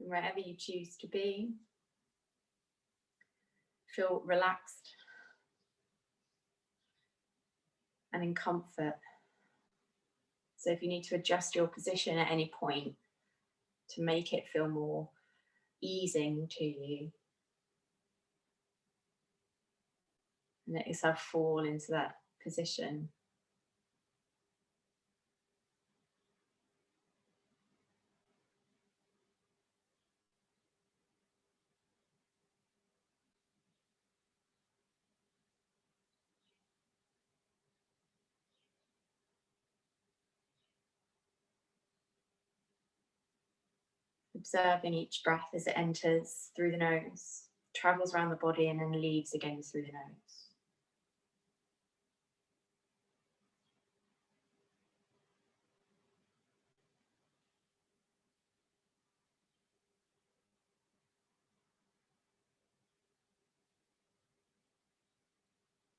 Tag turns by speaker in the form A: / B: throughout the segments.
A: And wherever you choose to be, feel relaxed and in comfort. So if you need to adjust your position at any point to make it feel more easing to you, and let yourself fall into that position. Observing each breath as it enters through the nose, travels around the body, and then leaves again through the nose.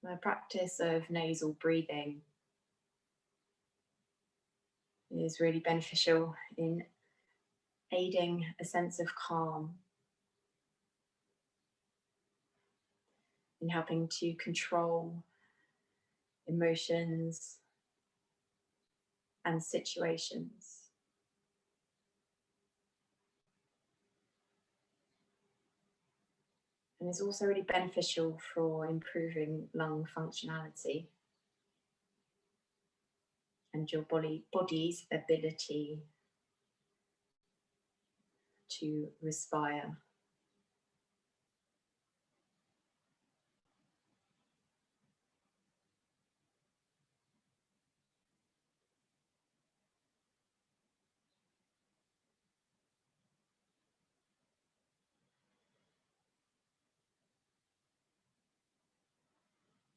A: My practice of nasal breathing is really beneficial in aiding a sense of calm, in helping to control emotions and situations. And it's also really beneficial for improving lung functionality and your body's ability to respire.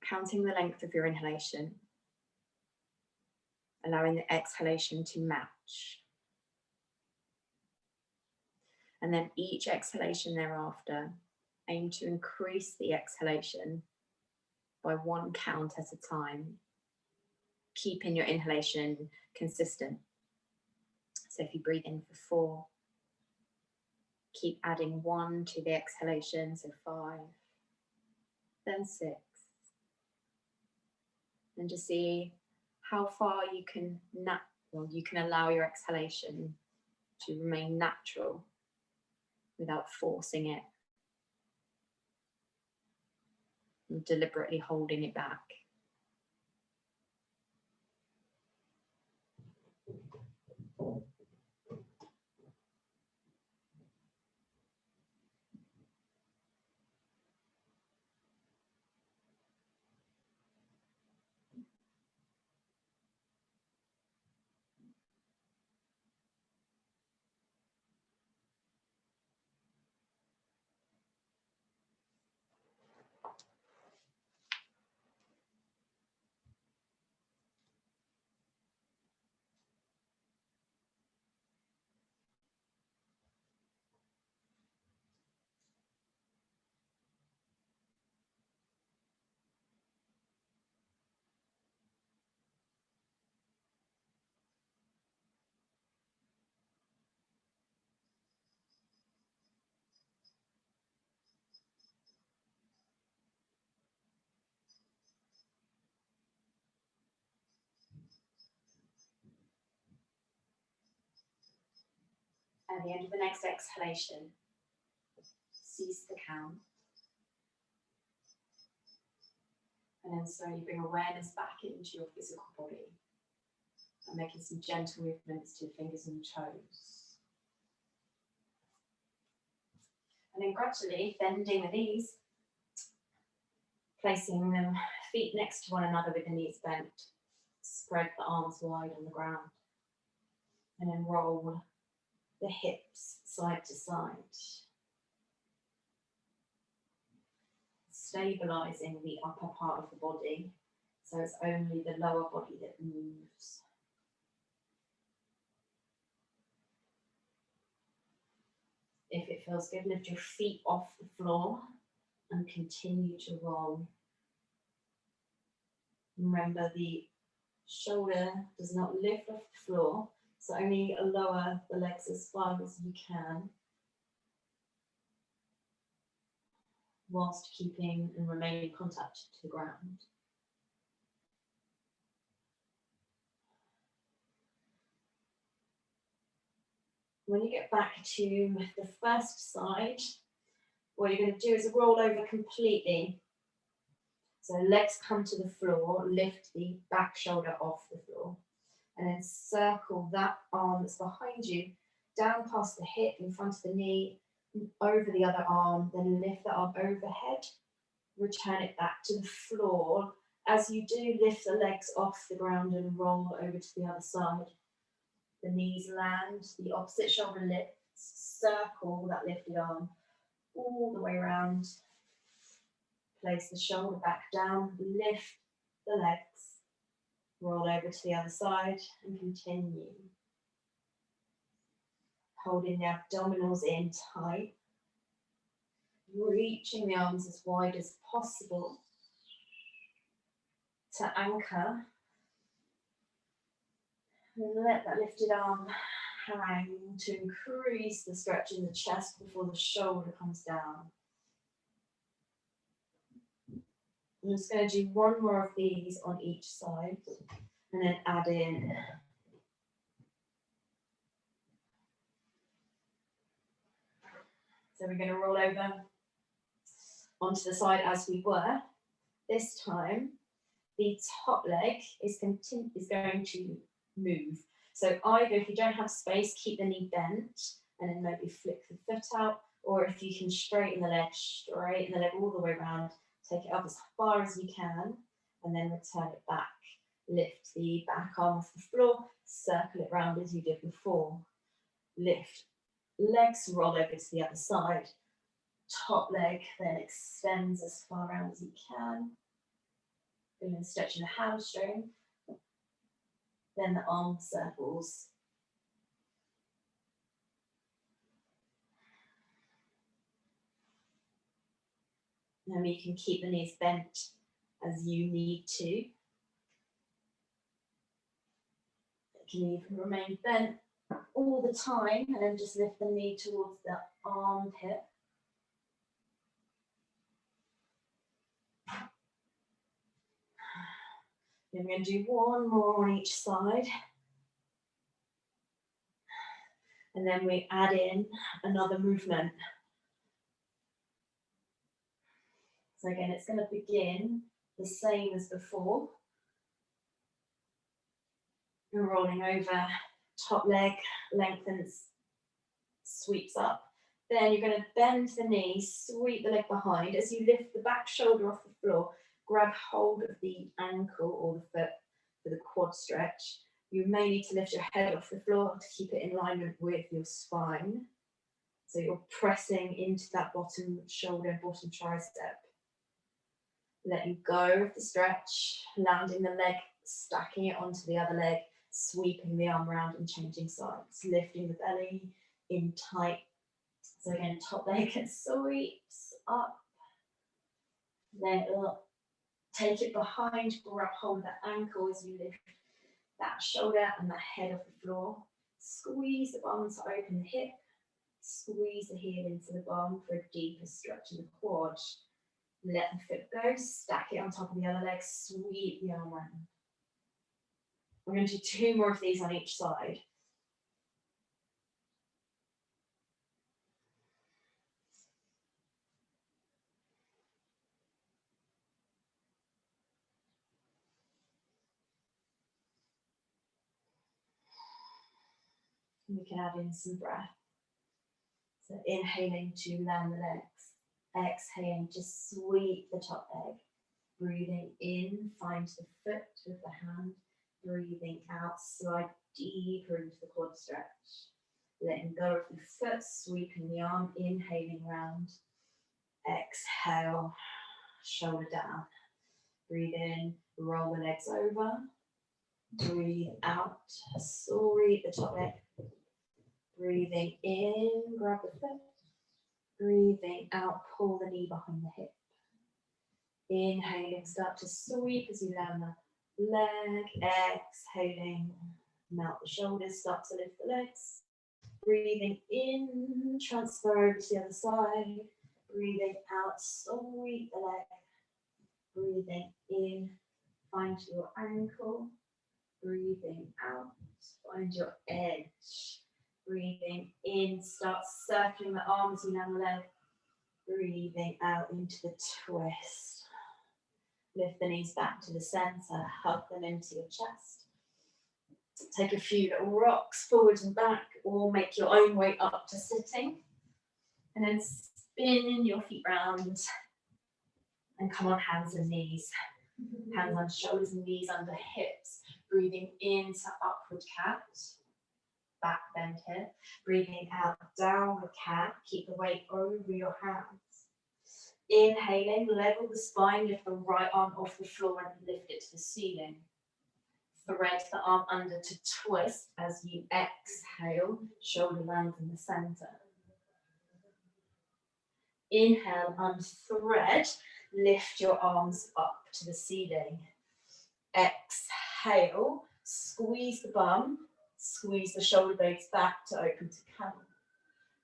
A: Counting the length of your inhalation, allowing the exhalation to match. And then each exhalation thereafter, aim to increase the exhalation by 1 count at a time, keeping your inhalation consistent. So if you breathe in for 4, keep adding 1 to the exhalation, so 5, then 6. And just see how far you can allow your exhalation to remain natural without forcing it and deliberately holding it back. At the end of the next exhalation, cease the count. And then slowly bring awareness back into your physical body and making some gentle movements to your fingers and toes. And then gradually bending the knees, placing them feet next to one another with the knees bent. Spread the arms wide on the ground. And then roll the hips side to side. Stabilizing the upper part of the body, so it's only the lower body that moves. If it feels good, lift your feet off the floor and continue to roll. Remember, the shoulder does not lift off the floor, so only lower the legs as far as you can whilst keeping and remaining contact to the ground. When you get back to the first side, what you're going to do is roll over completely. So legs come to the floor, lift the back shoulder off the floor, and then circle that arm that's behind you down past the hip, in front of the knee, over the other arm, then lift that arm overhead, return it back to the floor. As you do, lift the legs off the ground and roll over to the other side. The knees land, the opposite shoulder lifts, circle that lifted arm all the way around. Place the shoulder back down, lift the legs, roll over to the other side and continue. Holding the abdominals in tight, reaching the arms as wide as possible to anchor. And let that lifted arm hang to increase the stretch in the chest before the shoulder comes down. I'm just going to do one more of these on each side and then add in. So we're going to roll over onto the side as we were. This time, the top leg is going to move. So either if you don't have space, keep the knee bent and then maybe flick the foot out, or if you can straighten the leg all the way around, take it up as far as you can and then return it back. Lift the back arm off the floor, circle it round as you did before. Lift, legs roll over to the other side. Top leg then extends as far around as you can. Feeling stretching the hamstring. Then the arm circles. Now you can keep the knees bent as you need to. You can even remain bent all the time and then just lift the knee towards the armpit. Then we're going to do one more on each side. And then we add in another movement. So again, it's going to begin the same as before. You're rolling over, top leg lengthens, sweeps up. Then you're going to bend the knee, sweep the leg behind. As you lift the back shoulder off the floor, grab hold of the ankle or the foot for the quad stretch. You may need to lift your head off the floor to keep it in alignment with your spine. So you're pressing into that bottom shoulder, bottom tricep. Letting go of the stretch, landing the leg, stacking it onto the other leg, sweeping the arm around and changing sides, lifting the belly in tight. So again, top leg sweeps up, then take it behind, grab hold of the ankle as you lift that shoulder and the head off the floor. Squeeze the bum to open the hip, squeeze the heel into the bum for a deeper stretch in the quad. Let the foot go, stack it on top of the other leg, sweep the arm around. We're going to do two more of these on each side. And we can add in some breath. So inhaling to land the legs. Exhaling to sweep the top leg. Breathing in, find the foot with the hand. Breathing out, slide deeper into the quad stretch. Letting go of the foot, sweeping the arm, inhaling round. Exhale, shoulder down. Breathe in, roll the legs over. Breathe out, sweep the top leg. Breathing in, grab the foot. Breathing out, pull the knee behind the hip. Inhaling, start to sweep as you land the leg. Exhaling, melt the shoulders, start to lift the legs. Breathing in, transfer over to the other side. Breathing out, sweep the leg. Breathing in, find your ankle. Breathing out, find your edge. Breathing in, start circling the arms around the leg. Breathing out into the twist. Lift the knees back to the center, hug them into your chest. Take a few little rocks forwards and back, or make your own way up to sitting. And then spin your feet round and come on hands and knees. Hands on shoulders and knees under hips. Breathing into upward cat. Back bend here. Breathing out, downward cat. Keep the weight over your hands. Inhaling, level the spine, lift the right arm off the floor and lift it to the ceiling. Thread the arm under to twist as you exhale, shoulder lands in the center. Inhale, unthread, lift your arms up to the ceiling. Exhale, squeeze the bum, squeeze the shoulder blades back to open to camel.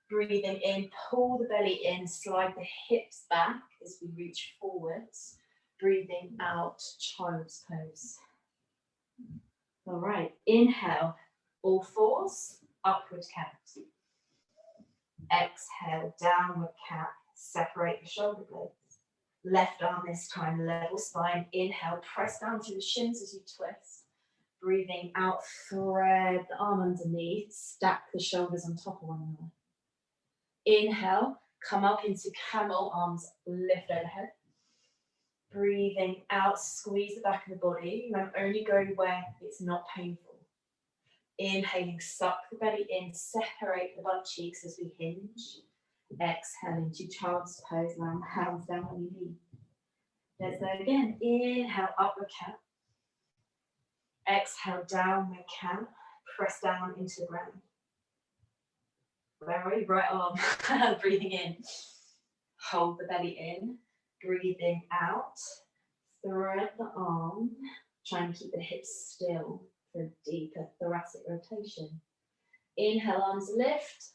A: Breathing in, pull the belly in, slide the hips back as we reach forwards. Breathing out, child's pose. All right, inhale, all fours, upward cat. Exhale, downward cat, separate the shoulder blades. Left arm this time, level spine. Inhale, press down to the shins as you twist. Breathing out, thread the arm underneath, stack the shoulders on top of one another. Inhale, come up into camel, arms lift overhead. Breathing out, squeeze the back of the body. Remember, only go where it's not painful. Inhaling, suck the belly in, separate the butt cheeks as we hinge. Exhale into child's pose, land hands down on your knee. Let's go again. Inhale, upward cat. Exhale, downward cat. Press down into the ground. Where are you? Right arm. Breathing in. Hold the belly in. Breathing out. Thread the arm. Try and keep the hips still for deeper thoracic rotation. Inhale, arms lift.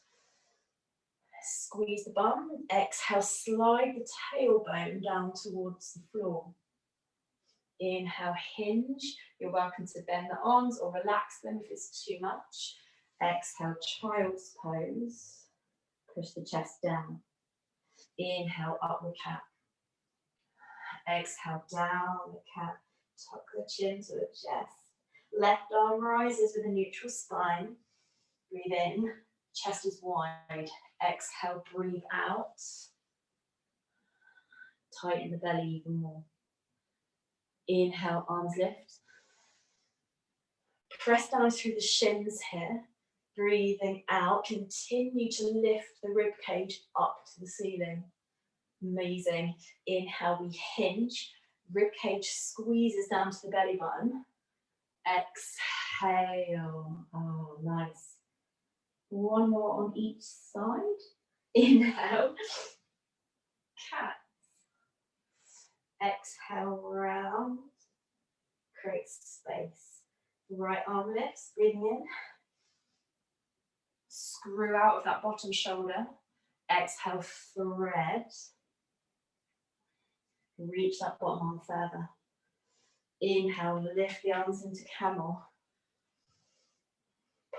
A: Squeeze the bum. Exhale, slide the tailbone down towards the floor. Inhale, hinge. You're welcome to bend the arms or relax them if it's too much. Exhale, child's pose. Push the chest down. Inhale, upward cat. Exhale, downward cat. Tuck the chin to the chest. Left arm rises with a neutral spine. Breathe in. Chest is wide. Exhale, breathe out. Tighten the belly even more. Inhale, arms lift. Press down through the shins here. Breathing out. Continue to lift the rib cage up to the ceiling. Amazing. Inhale, we hinge. Rib cage squeezes down to the belly button. Exhale. Oh, nice. One more on each side. Inhale. Cat. Exhale, round. Create space. Right arm lifts, breathing in. Screw out of that bottom shoulder. Exhale, thread. Reach that bottom arm further. Inhale, lift the arms into camel.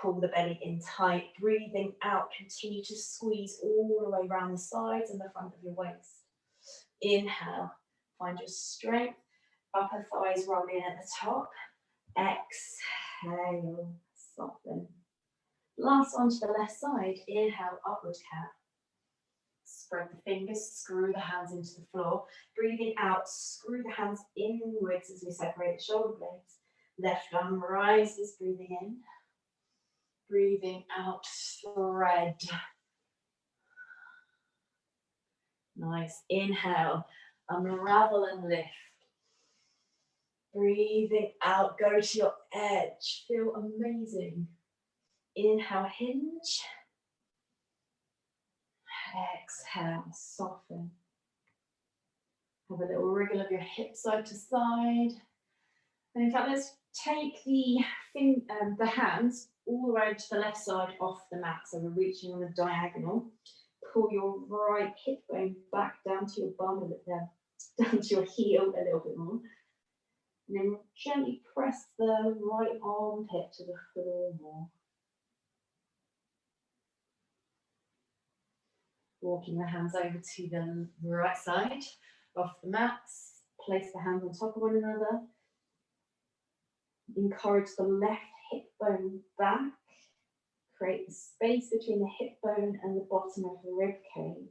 A: Pull the belly in tight. Breathing out, continue to squeeze all the way around the sides and the front of your waist. Inhale, find your strength. Upper thighs roll in at the top. Exhale, soften. Last one to the left side. Inhale, upward cat. Spread the fingers, screw the hands into the floor. Breathing out, screw the hands inwards as we separate the shoulder blades. Left arm rises, breathing in. Breathing out, thread. Nice. Inhale, unravel and lift. Breathing out, go to your edge. Feel amazing. Inhale, hinge. Exhale, soften. Have a little wriggle of your hips side to side. And in fact, let's take the hands all the way to the left side off the mat. So we're reaching on the diagonal. Pull your right hip bone back down to your bum a little bit, down to your heel a little bit more. And then gently press the right armpit to the floor more. Walking the hands over to the right side off the mats. Place the hands on top of one another. Encourage the left hip bone back. Create the space between the hip bone and the bottom of the rib cage.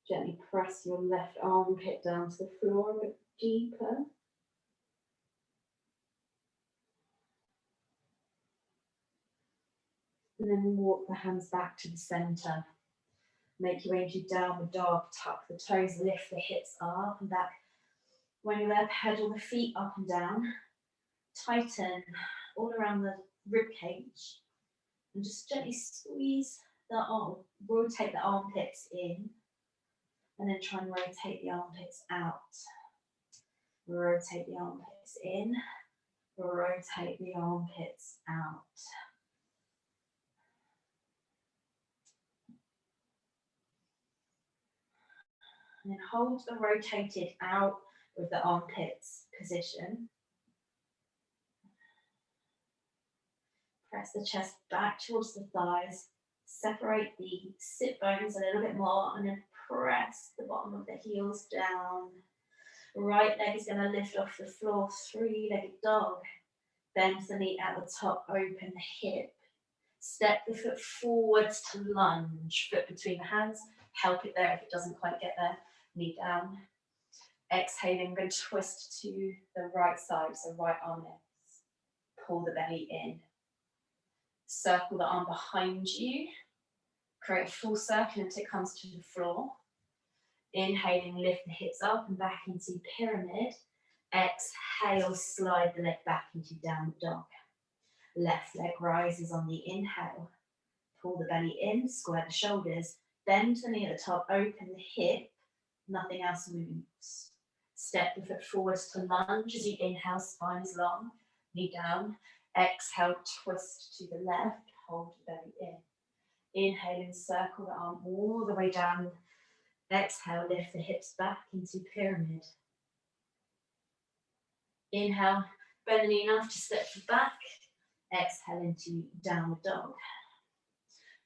A: Gently press your left armpit down to the floor a bit deeper. And then walk the hands back to the center. Make your way into downward dog. Tuck the toes, lift the hips up and back. When you're there, pedal the feet up and down. Tighten all around the rib cage. And just gently squeeze the arm, rotate the armpits in. And then try and rotate the armpits out. Rotate the armpits in. Rotate the armpits out. And then hold the rotated out with the armpits position. Press the chest back towards the thighs. Separate the sit bones a little bit more and then press the bottom of the heels down. Right leg is going to lift off the floor, three-legged dog. Bend the knee at the top, open the hip. Step the foot forwards to lunge. Foot between the hands. Help it there if it doesn't quite get there. Knee down. Exhaling, going to twist to the right side, so right arm lifts. Pull the belly in. Circle the arm behind you. Create a full circle until it comes to the floor. Inhaling, lift the hips up and back into pyramid. Exhale, slide the leg back into downward dog. Left leg rises on the inhale. Pull the belly in, square the shoulders. Bend the knee at the top, open the hip. Nothing else moves. Step the foot forwards to lunge as you inhale, spine is long. Knee down. Exhale, twist to the left, hold the belly in. Inhale and circle the arm all the way down. Exhale, lift the hips back into pyramid. Inhale, bend the knee enough to step back. Exhale into downward dog.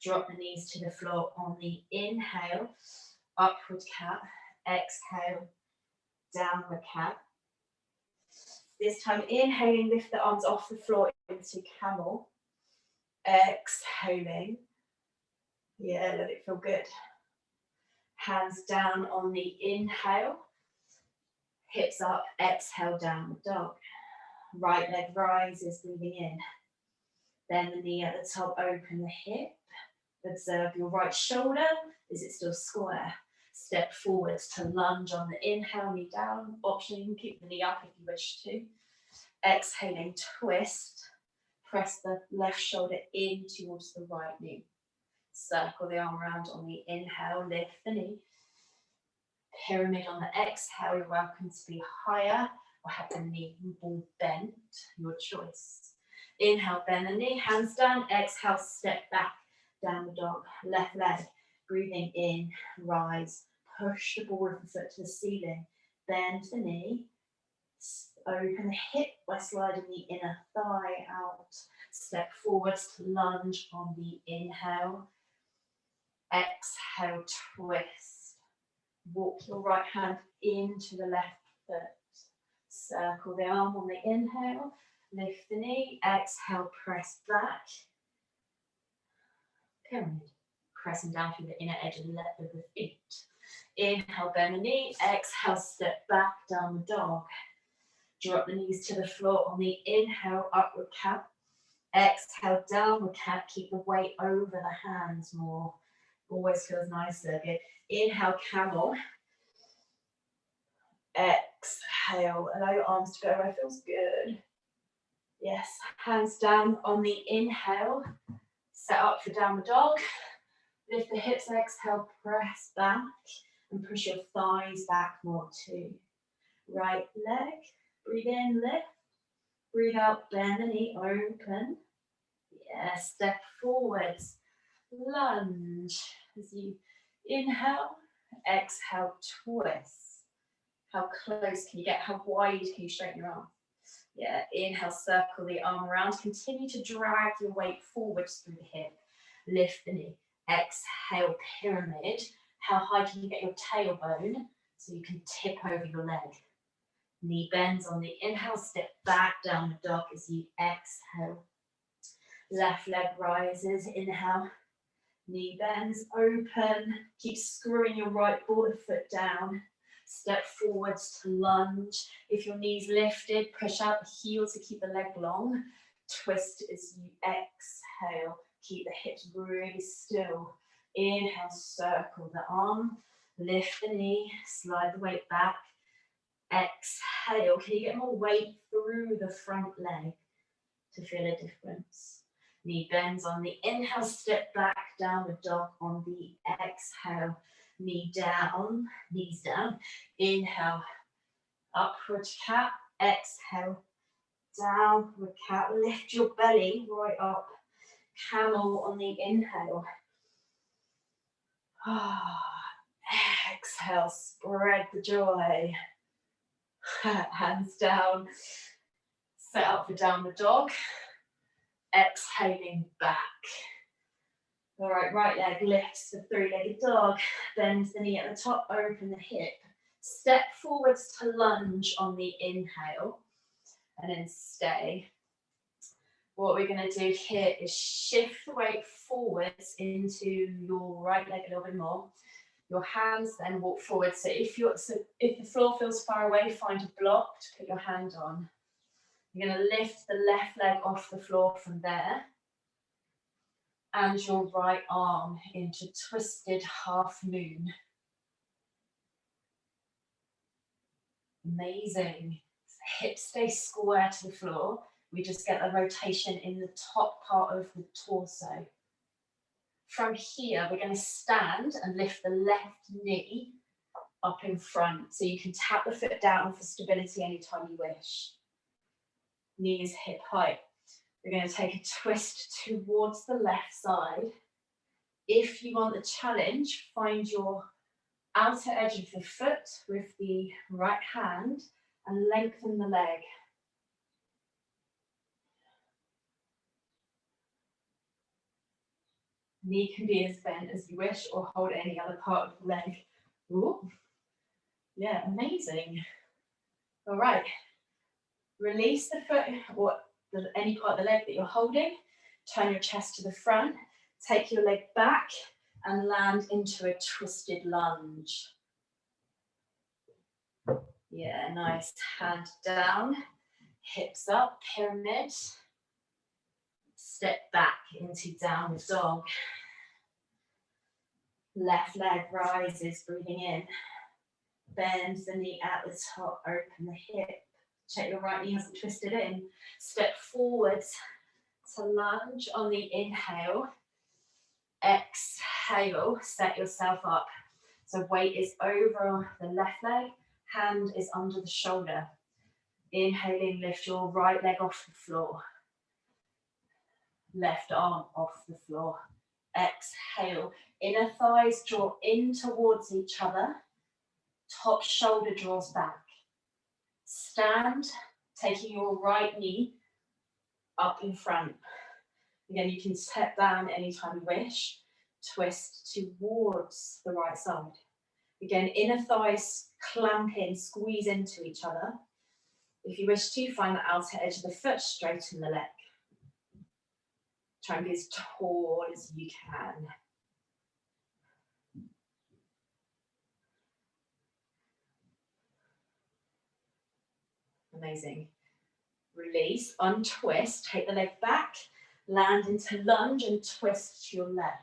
A: Drop the knees to the floor on the inhale. Upward cat. Exhale, downward cat. This time inhaling, lift the arms off the floor into camel. Exhaling. Yeah, let it feel good. Hands down on the inhale. Hips up, exhale, downward dog. Right leg rises, breathing in. Bend the knee at the top, open the hip. Observe your right shoulder. Is it still square? Step forwards to lunge on the inhale, knee down. Option, you can keep the knee up if you wish to. Exhaling, twist. Press the left shoulder in towards the right knee. Circle the arm around on the inhale, lift the knee. Pyramid on the exhale, you're welcome to be higher or have the knee ball bent, your choice. Inhale, bend the knee, hands down. Exhale, step back, downward dog, left leg. Breathing in, rise, push the ball of the foot to the ceiling. Bend the knee, open the hip by sliding the inner thigh out. Step forwards to lunge on the inhale. Exhale, twist. Walk your right hand into the left foot. Circle the arm on the inhale. Lift the knee. Exhale, press back. Pyramid. Pressing down through the inner edge of the feet. Inhale, bend the knee. Exhale, step back, downward dog. Drop the knees to the floor on the inhale, upward cat. Exhale, downward cat. Keep the weight over the hands more. Always feels nicer. Good. Inhale, camel. Exhale, allow your arms to go where it feels good. Yes, hands down on the inhale. Set up for downward dog. Lift the hips, exhale, press back and push your thighs back more too. Right leg, breathe in, lift. Breathe out, bend the knee, open. Yes, step forwards, lunge. as you inhale, exhale, twist. How close can you get? How wide can you straighten your arm? Yeah, inhale, circle the arm around. Continue to drag your weight forwards through the hip. Lift the knee. Exhale, pyramid. How high can you get your tailbone so you can tip over your leg? Knee bends on the inhale, step back, downward dog as you exhale. Left leg rises, inhale. Knee bends, open. Keep screwing your right border foot down. Step forwards to lunge. If your knee's lifted, push out the heel to keep the leg long. Twist as you exhale. Keep the hips really still. Inhale, circle the arm. Lift the knee, slide the weight back. Exhale. Can you get more weight through the front leg to feel a difference? Knee bends on the inhale, step back, downward dog on the exhale. Knee down, knees down. Inhale, upward cat. Exhale, downward cat. Lift your belly right up. Camel on the inhale. Exhale, spread the joy. Hands down. Set up for downward dog. Exhaling back. All right, right leg lifts the three-legged dog. Bend the knee at the top, open the hip. Step forwards to lunge on the inhale. And then stay. What we're going to do here is shift the weight forwards into your right leg a little bit more. Your hands then walk forward. So if the floor feels far away, find a block to put your hand on. You're going to lift the left leg off the floor from there. And your right arm into twisted half moon. Amazing. Hips stay square to the floor. We just get a rotation in the top part of the torso. From here, we're going to stand and lift the left knee up in front. So you can tap the foot down for stability anytime you wish. Knees hip height. We're going to take a twist towards the left side. If you want the challenge, find your outer edge of the foot with the right hand and lengthen the leg. Knee can be as bent as you wish or hold any other part of the leg. Ooh. Yeah, amazing. All right. Release the foot or any part of the leg that you're holding. Turn your chest to the front. Take your leg back and land into a twisted lunge. Yeah, nice. Hand down, hips up, pyramid. Step back into downward dog. Left leg rises, breathing in. Bend the knee at the top, open the hip. Check your right knee hasn't twisted in. Step forwards to lunge on the inhale. Exhale, set yourself up. So weight is over the left leg, hand is under the shoulder. Inhaling, lift your right leg off the floor. Left arm off the floor. Exhale, inner thighs draw in towards each other. Top shoulder draws back. Stand, taking your right knee up in front. Again, you can step down anytime you wish. Twist towards the right side. Again, inner thighs clamp in, squeeze into each other. If you wish to, find the outer edge of the foot, straighten the leg. Try and be as tall as you can. Amazing. Release, untwist, take the leg back, land into lunge and twist to your left.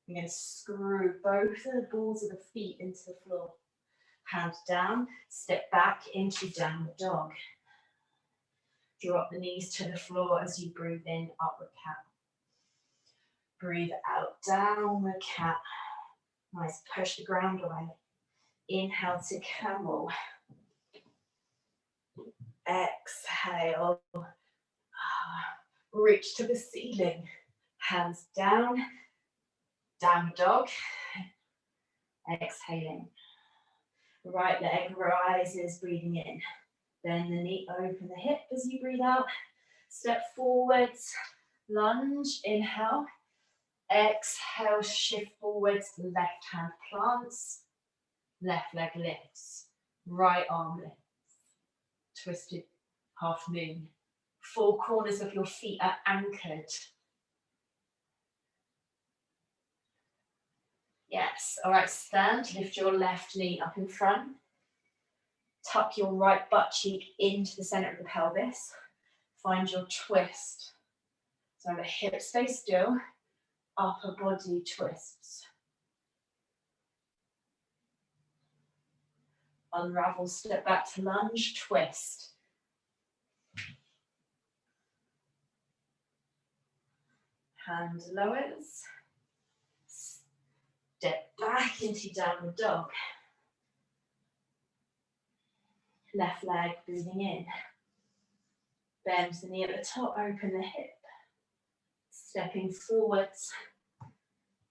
A: You're going to screw both of the balls of the feet into the floor. Hand down, step back into downward dog. Drop the knees to the floor as you breathe in, upward cat. Breathe out, downward cat. Nice, push the ground away. Inhale to camel. Exhale. Reach to the ceiling. Hands down, downward dog. Exhaling. Right leg rises, breathing in. Bend the knee, open the hip as you breathe out. Step forwards, lunge, inhale. Exhale, shift forwards, left hand plants, left leg lifts, right arm lifts. Twisted half moon. Four corners of your feet are anchored. Yes, all right, stand, lift your left knee up in front. Tuck your right butt cheek into the center of the pelvis. Find your twist. So the hips stay still, upper body twists. Unravel, step back to lunge, twist. Hand lowers. Step back into downward dog. Left leg breathing in. Bend the knee at the top, open the hip. Stepping forwards.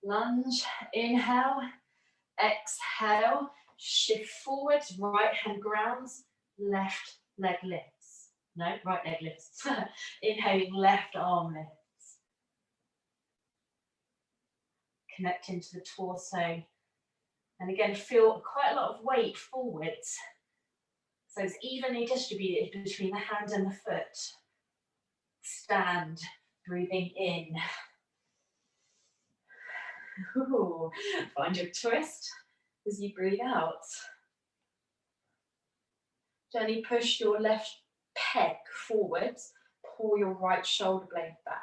A: Lunge, inhale, exhale, shift forwards, right hand grounds, left leg lifts. No, right leg lifts. Inhaling, left arm lifts. Connecting to the torso. And again, feel quite a lot of weight forwards. So it's evenly distributed between the hand and the foot. Stand, breathing in. Ooh, find your twist as you breathe out. Gently push your left pec forwards, pull your right shoulder blade back.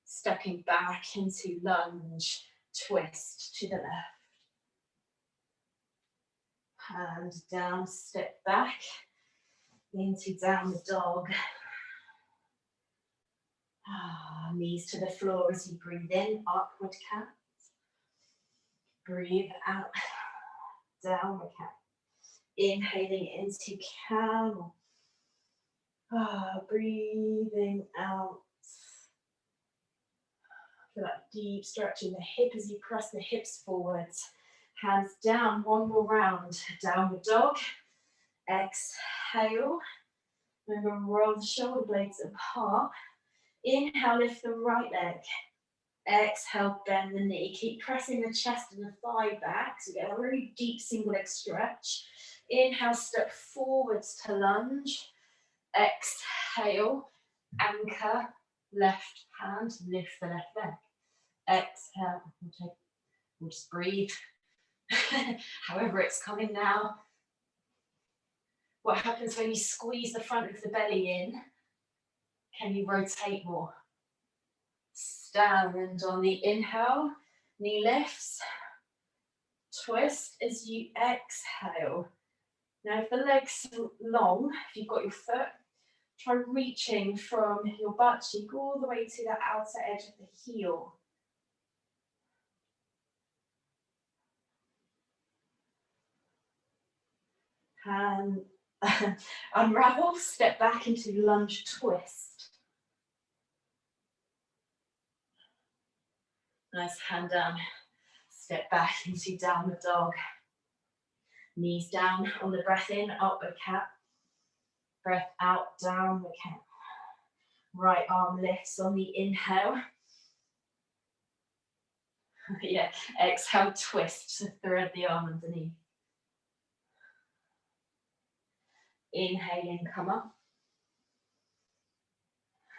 A: Stepping back into lunge, twist to the left. Hand down, step back into downward dog. Knees to the floor as you breathe in, upward cat. Breathe out, downward cat. Inhaling into camel. Breathing out. Feel that deep stretch in the hip as you press the hips forwards. Hands down, one more round. Downward dog. Exhale. Remember, roll the shoulder blades apart. Inhale, lift the right leg. Exhale, bend the knee. Keep pressing the chest and the thigh back to get a really deep single leg stretch. Inhale, step forwards to lunge. Exhale, anchor, left hand, lift the left leg. Exhale, we'll just breathe. However it's coming now. What happens when you squeeze the front of the belly in? Can you rotate more? Stand on the inhale, knee lifts, twist as you exhale. Now if the leg's long, if you've got your foot, try reaching from your butt cheek all the way to the outer edge of the heel. And unravel, step back into lunge twist. Nice, hand down, step back into downward dog. Knees down on the breath in, upward cat. Breath out, downward cat. Right arm lifts on the inhale. Yeah, exhale, twist to thread the arm underneath. Inhaling, come up.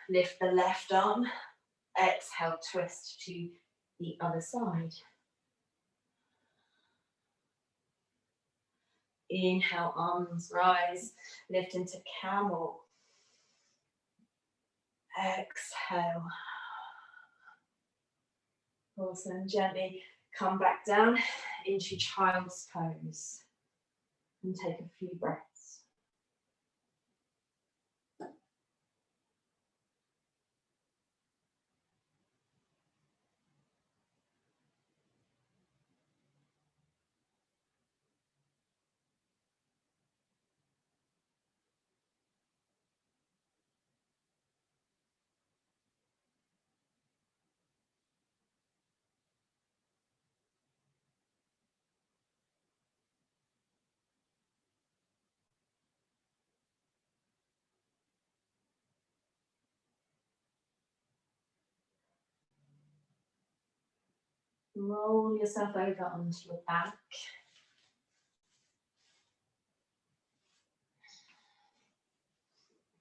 A: Lift the left arm. Exhale, twist to the other side. Inhale, arms rise, lift into camel. Exhale. Awesome, gently come back down into child's pose and take a few breaths. Roll yourself over onto your back.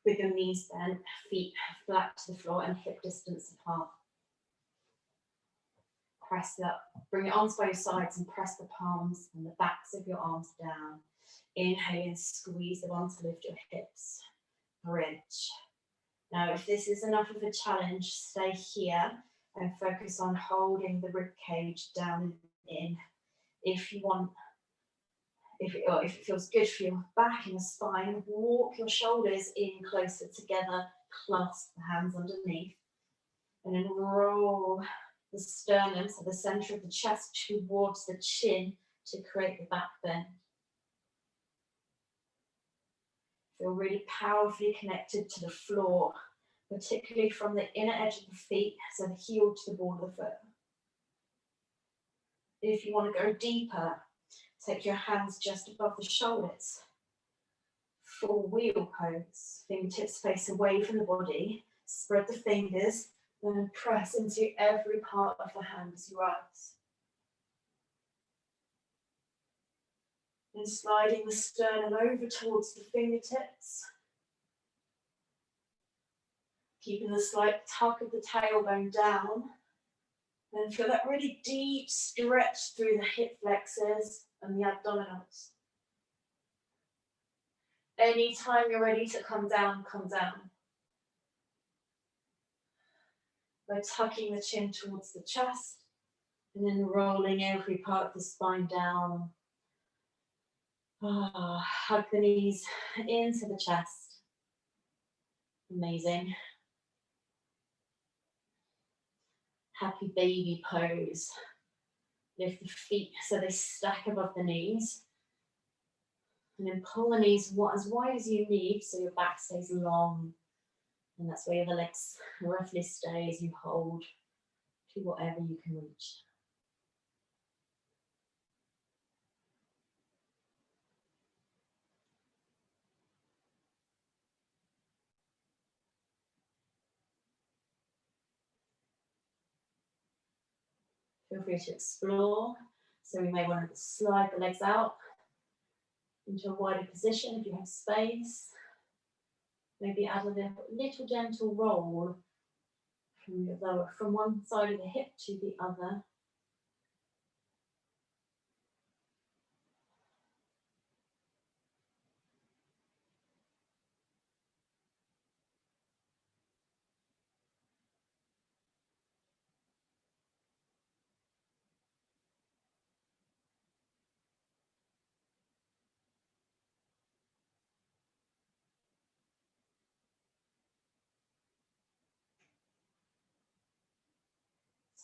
A: With your knees bent, feet flat to the floor and hip distance apart. Press up, bring your arms by your sides and press the palms and the backs of your arms down. Inhale and squeeze the one to lift your hips. Bridge. Now, if this is enough of a challenge, stay here and focus on holding the rib cage down and in. If you want, if it feels good for your back and your spine, walk your shoulders in closer together, clasp the hands underneath, and then roll the sternum, so the center of the chest, towards the chin to create the back bend. Feel really powerfully connected to the floor, particularly from the inner edge of the feet, so the heel to the ball of the foot. If you want to go deeper, take your hands just above the shoulders. Full wheel pose, fingertips face away from the body, spread the fingers, and press into every part of the hand as you rise. And sliding the sternum over towards the fingertips. Keeping the slight tuck of the tailbone down. And feel that really deep stretch through the hip flexors and the abdominals. Anytime you're ready to come down, come down. By tucking the chin towards the chest and then rolling every part of the spine down. Hug the knees into the chest. Amazing. Happy baby pose. Lift the feet so they stack above the knees. And then pull the knees as wide as you need so your back stays long. And that's where the legs roughly stay as you hold to whatever you can reach. Feel free to explore. So we may want to slide the legs out into a wider position if you have space. Maybe add a little gentle roll from one side of the hip to the other.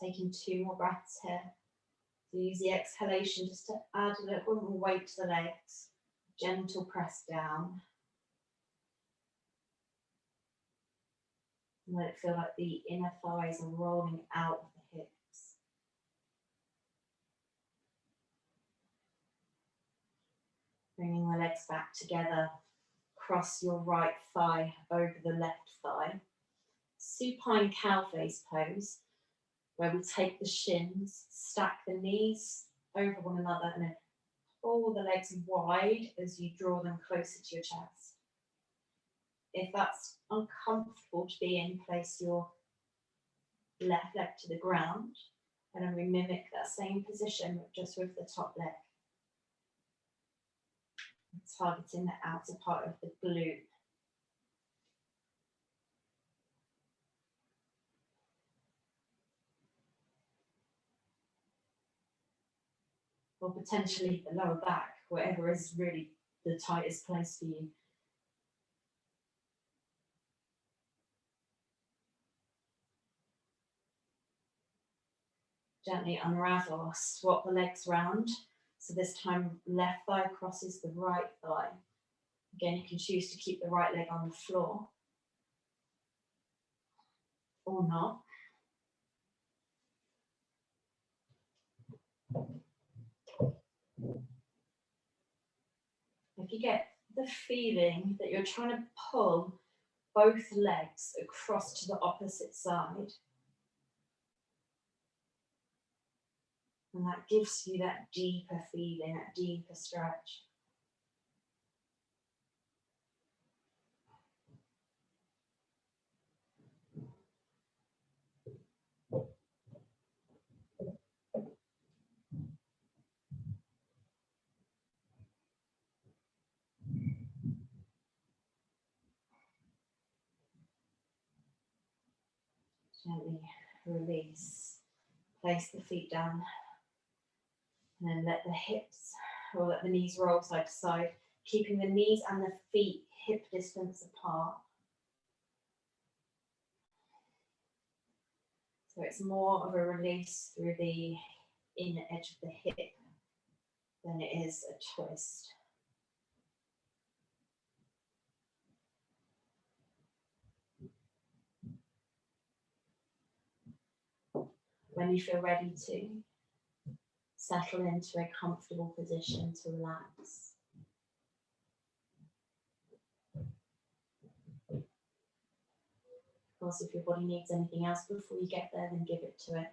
A: Taking 2 more breaths here. So use the exhalation just to add a little more weight to the legs. Gentle press down. And let it feel like the inner thighs are rolling out of the hips. Bringing the legs back together. Cross your right thigh over the left thigh. Supine cow face pose, where we take the shins, stack the knees over one another, and then pull the legs wide as you draw them closer to your chest. If that's uncomfortable to be in, place your left leg to the ground, and then we mimic that same position, just with the top leg. Targeting the outer part of the glute. Or potentially the lower back, whatever is really the tightest place for you. Gently unravel, swap the legs round. So this time left thigh crosses the right thigh. Again, you can choose to keep the right leg on the floor or not. If you get the feeling that you're trying to pull both legs across to the opposite side, And that gives you that deeper feeling, that deeper stretch. Gently release. Place the feet down. And then let the hips, or let the knees roll side to side, keeping the knees and the feet hip distance apart. So it's more of a release through the inner edge of the hip than it is a twist. When you feel ready to, settle into a comfortable position to relax. Of course, if your body needs anything else before you get there, then give it to it.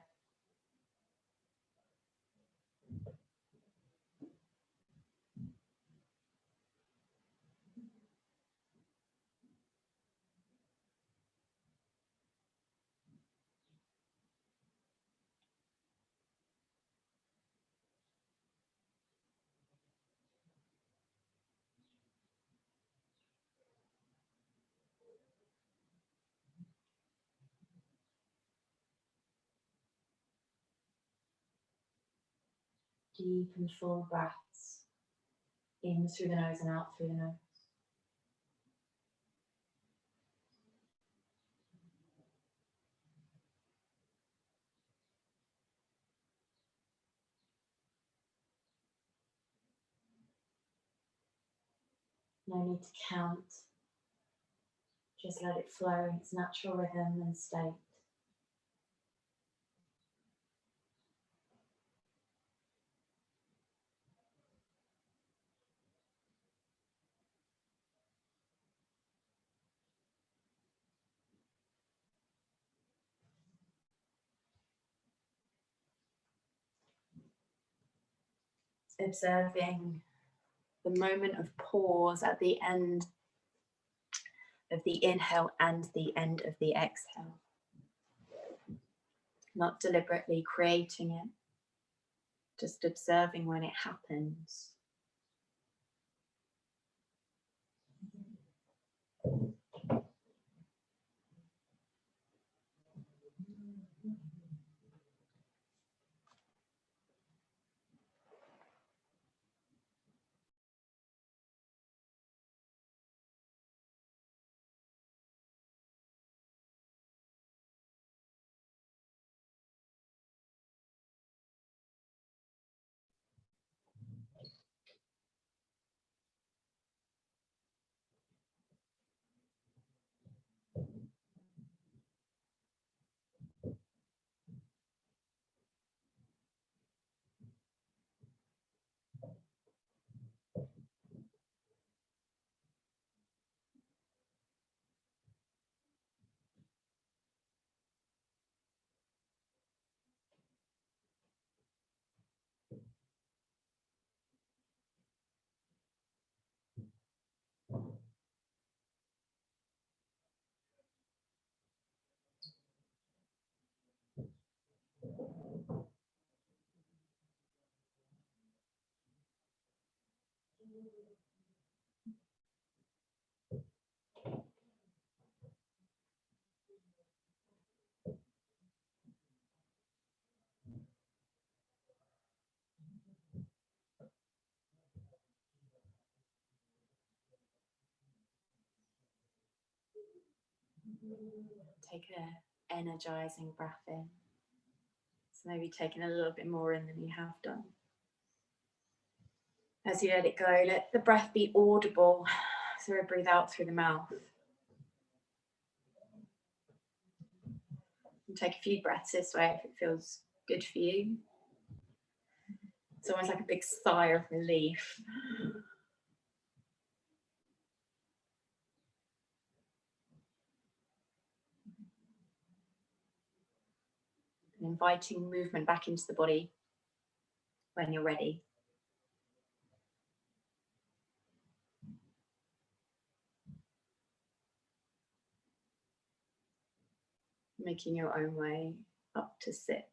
A: Deep and full breaths, in through the nose and out through the nose. No need to count. Just let it flow in its natural rhythm and state. Observing the moment of pause at the end of the inhale and the end of the exhale. Not deliberately creating it, just observing when it happens. Take an energizing breath in. So maybe taking a little bit more in than you have done. As you let it go, let the breath be audible. So breathe out through the mouth. And take a few breaths this way if it feels good for you. It's almost like a big sigh of relief. And inviting movement back into the body. when you're ready. Making your own way up to sit.